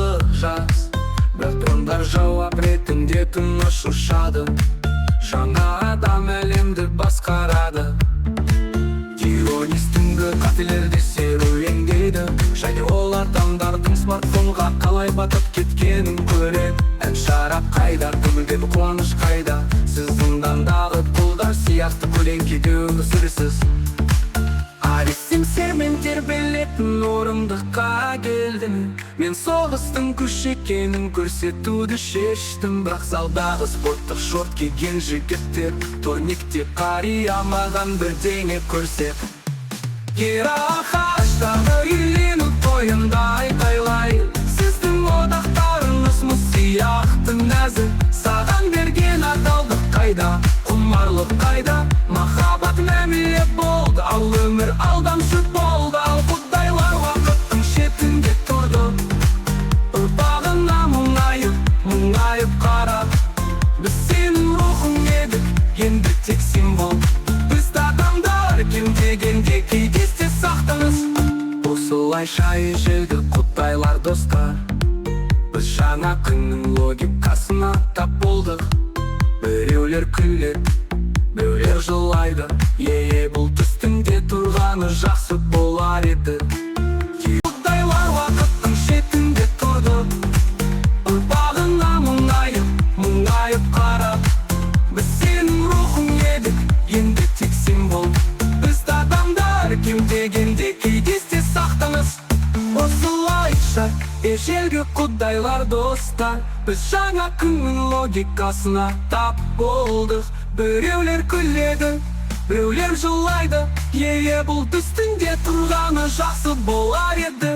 жақсы жаз. Бірақ тұрғындар жауап ретінде тыныш ұшады. Жаңа адам әлемді басқарады. Иронистіңді қателерде серуендейді. Және ол адамдардың смартфонға қалай батып кеткенін көреді. Ән шарап қайда, көңілдегі қуаныш қайда? Сіз зындандағы құлдар сияқты көлеңкеде өмір сүресіз. Арестен сермен тербелетін орындыққа келдім. Мен соғыстың күш екенін көрсетуді шештім. Бірақ залдағы спорттық шорт киген жігіттер турникте қария маған бірдеңе көрсет. Ағаштағы үйлену тойында айқайлай. Сіздің одақтарыңыз мұз сияқты нәзік. Саған берген адалдық қайда, құмарлық қайда? Махаббат мәміле болды, ал өмір алдамшы болды. Ал құдайлар уақыттың шетінде тұрды. Ұрпағына мұңайып қарап. Біз сенің рухың едік, енді тек символ. Біз адамдар кемдегенде кейдесте сақтыңыз. Осылайша ежелгі құдайлар достар. Біз жаңа күннің логикасына тап болдық. Біреулер күледі, біреулер жылайды. Бұл түстінде тұрғаны жақсы болар еді. Құдайлар уақыттың шетінде тұрды. Ұрпағына мұңайып қарап. Біз сенің рухың едік, енді тек символ. Біз адамдар кемдегенде кейдесте сақтыңыз. Осылайша ежелгі құдайлар достар. Біз жаңа күннің логикасына тап болдық. Біреулер күледі, біреулер жылайды. Бұл түстінде тұрғаны жақсы болар еді.